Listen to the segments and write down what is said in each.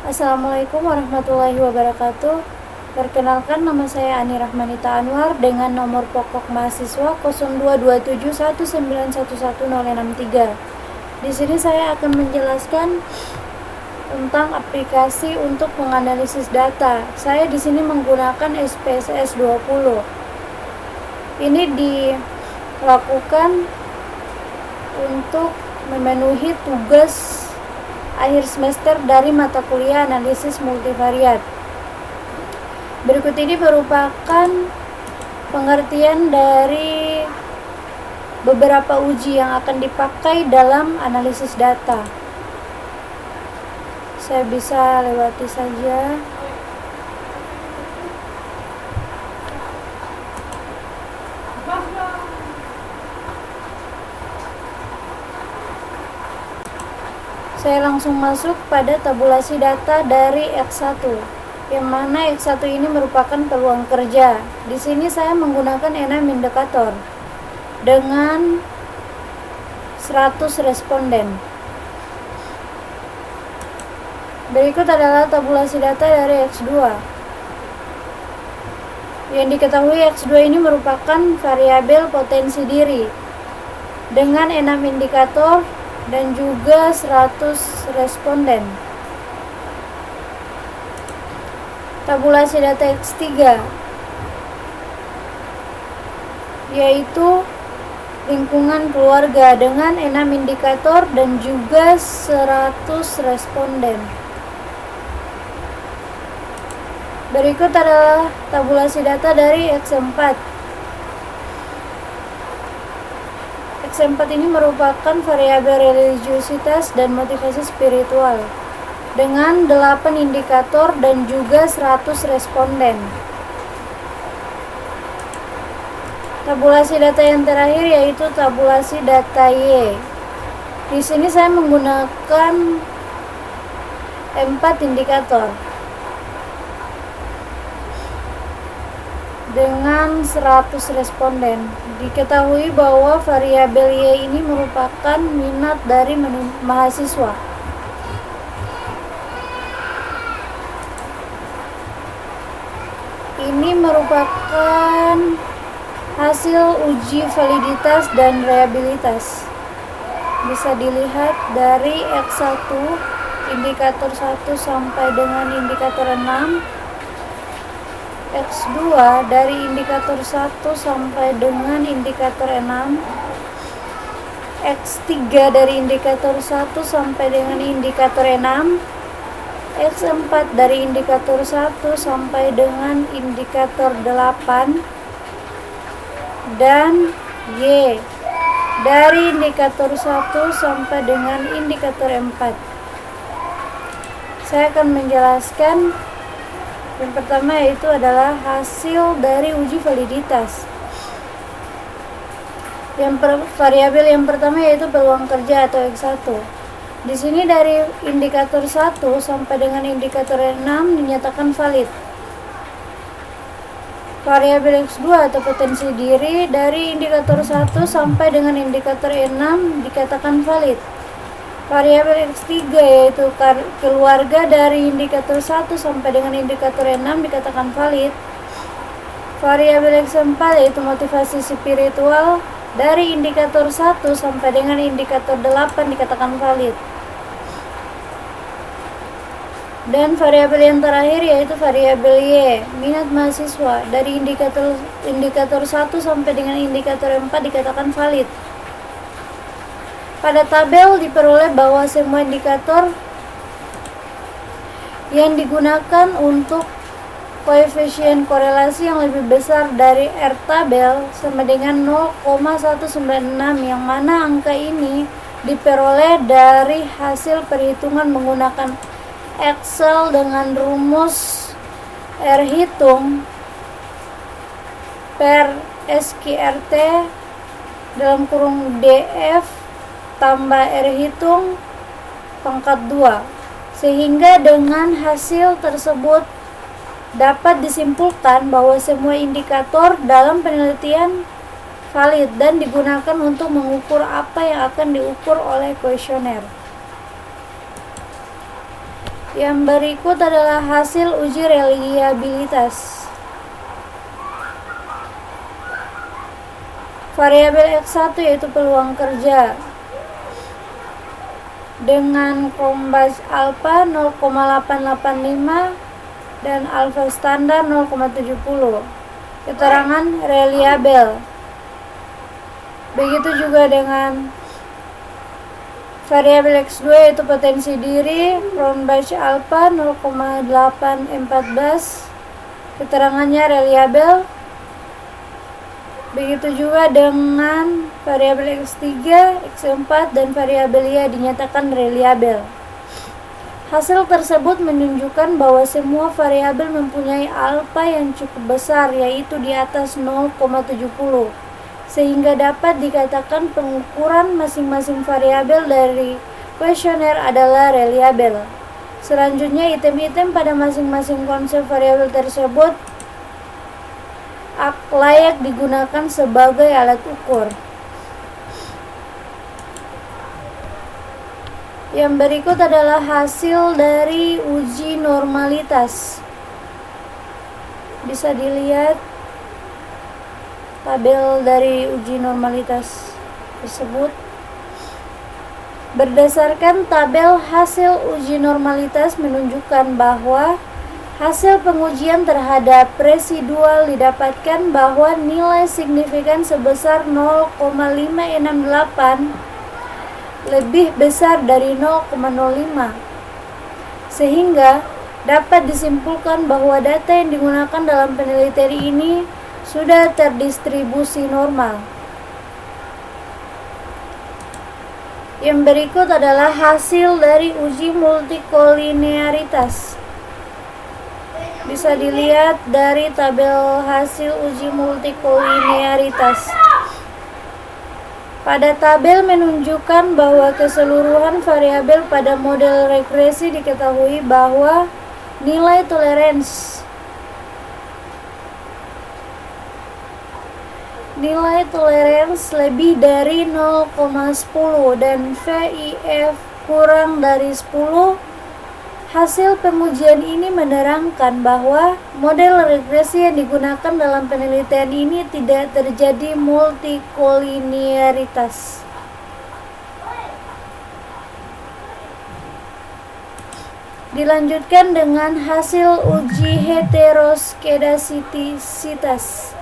Assalamualaikum warahmatullahi wabarakatuh. Perkenalkan, nama saya Ani Rahmanita Anwar dengan nomor pokok mahasiswa 022719111063. Di sini saya akan menjelaskan tentang aplikasi untuk menganalisis data. Saya di sini menggunakan SPSS 20. Ini dilakukan untuk memenuhi tugas akhir semester dari mata kuliah analisis multivariat. Berikut ini merupakan pengertian dari beberapa uji yang akan dipakai dalam analisis data. Saya bisa lewati saja. Saya langsung masuk pada tabulasi data dari X1, yang mana X1 ini merupakan peluang kerja. Di sini saya menggunakan 6 indikator dengan 100 responden. Berikut adalah tabulasi data dari X2. Yang diketahui X2 ini merupakan variabel potensi diri dengan 6 indikator dan juga 100 responden. Tabulasi data X3 yaitu lingkungan keluarga dengan 6 indikator dan juga 100 responden. Berikut adalah tabulasi data dari X4. X4 ini merupakan variabel religiositas dan motivasi spiritual dengan 8 indikator dan juga 100 responden. Tabulasi data yang terakhir yaitu tabulasi data Y. Di sini saya menggunakan 4 indikator dengan 100 responden. Diketahui bahwa variabel Y ini merupakan minat dari mahasiswa. Ini merupakan hasil uji validitas dan reliabilitas. Bisa dilihat dari X1 indikator 1 sampai dengan indikator 6, X2 dari indikator 1 sampai dengan indikator 6, X3 dari indikator 1 sampai dengan indikator 6, X4 dari indikator 1 sampai dengan indikator 8, dan Y dari indikator 1 sampai dengan indikator 4. Saya akan menjelaskan. Yang pertama yaitu adalah hasil dari uji validitas. Variabel yang pertama yaitu peluang kerja atau X1. Di sini dari indikator 1 sampai dengan indikator 6 dinyatakan valid. Variabel X2 atau potensi diri dari indikator 1 sampai dengan indikator 6 dikatakan valid. Variabel X3 yaitu keluarga dari indikator 1 sampai dengan indikator 6 dikatakan valid. Variabel X4 yaitu motivasi spiritual dari indikator 1 sampai dengan indikator 8 dikatakan valid. Dan variabel yang terakhir yaitu variabel Y, minat mahasiswa dari indikator 1 sampai dengan indikator 4 dikatakan valid. Pada tabel diperoleh bahwa semua indikator yang digunakan untuk koefisien korelasi yang lebih besar dari R tabel sama dengan 0,196, yang mana angka ini diperoleh dari hasil perhitungan menggunakan Excel dengan rumus R hitung per SQRT dalam kurung DF tambah R hitung pangkat 2, sehingga dengan hasil tersebut dapat disimpulkan bahwa semua indikator dalam penelitian valid dan digunakan untuk mengukur apa yang akan diukur oleh kuesioner. Yang berikut adalah hasil uji reliabilitas. Variabel X1 yaitu peluang kerja dengan Cronbach alpha 0,885 dan alpha standar 0,70. Keterangan reliabel. Begitu juga dengan variabel X2 yaitu potensi diri Cronbach alpha 0,814. Keterangannya reliabel. Begitu juga dengan variabel X3, X4 dan variabel Y dinyatakan reliabel. Hasil tersebut menunjukkan bahwa semua variabel mempunyai alfa yang cukup besar, yaitu di atas 0,70. Sehingga dapat dikatakan pengukuran masing-masing variabel dari kuesioner adalah reliabel. Selanjutnya, item-item pada masing-masing konsep variabel tersebut layak digunakan sebagai alat ukur. Yang berikut adalah hasil dari uji normalitas. Bisa dilihat tabel dari uji normalitas tersebut. Berdasarkan tabel hasil uji normalitas menunjukkan bahwa hasil pengujian terhadap residual didapatkan bahwa nilai signifikan sebesar 0,568 lebih besar dari 0,05, sehingga dapat disimpulkan bahwa data yang digunakan dalam penelitian ini sudah terdistribusi normal. Yang berikut adalah hasil dari uji multikolinearitas. Bisa dilihat dari tabel hasil uji multikolinearitas. Pada tabel menunjukkan bahwa keseluruhan variabel pada model regresi diketahui bahwa nilai toleransi lebih dari 0,10 dan VIF kurang dari 10. Hasil pengujian ini menerangkan bahwa model regresi yang digunakan dalam penelitian ini tidak terjadi multikolinearitas. Dilanjutkan dengan hasil uji heteroskedastisitas.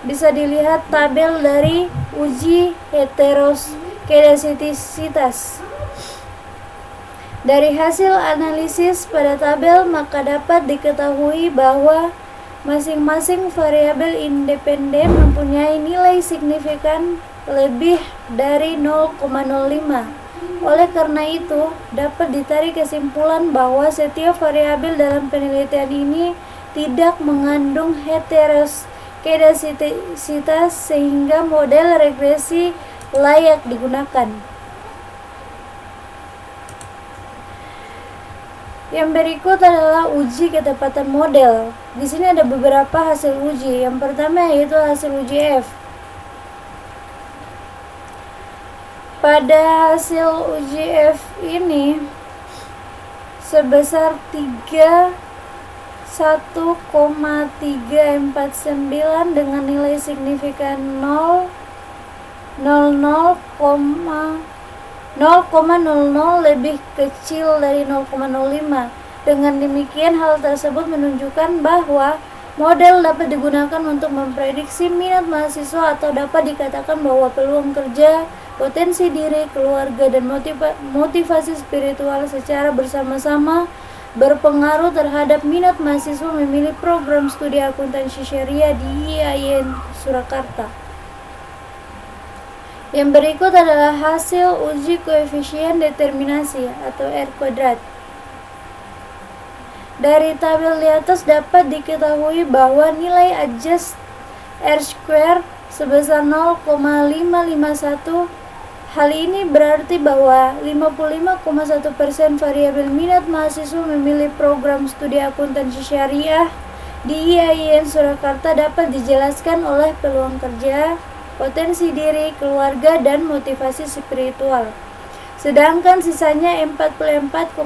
Bisa dilihat tabel dari uji heteroskedastisitas. Dari hasil analisis pada tabel, maka dapat diketahui bahwa masing-masing variabel independen mempunyai nilai signifikan lebih dari 0,05. Oleh karena itu, dapat ditarik kesimpulan bahwa setiap variabel dalam penelitian ini tidak mengandung heteroskedastisitas sehingga model regresi layak digunakan. Yang berikut adalah uji ketepatan model. Di sini ada beberapa hasil uji. Yang pertama yaitu hasil uji F. Pada hasil uji F ini sebesar 1,349 dengan nilai signifikan 0,00 lebih kecil dari 0,05. Dengan demikian, hal tersebut menunjukkan bahwa model dapat digunakan untuk memprediksi minat mahasiswa atau dapat dikatakan bahwa peluang kerja, potensi diri, keluarga, dan motivasi spiritual secara bersama-sama berpengaruh terhadap minat mahasiswa memilih program studi akuntansi syariah di IAIN Surakarta. Yang berikut adalah hasil uji koefisien determinasi atau R kuadrat. Dari tabel di atas dapat diketahui bahwa nilai adjust R square sebesar 0,551. Hal ini berarti bahwa 55,1% variabel minat mahasiswa memilih program studi akuntansi syariah di IAIN Surakarta dapat dijelaskan oleh peluang kerja, potensi diri, keluarga, dan motivasi spiritual. Sedangkan sisanya 44,9%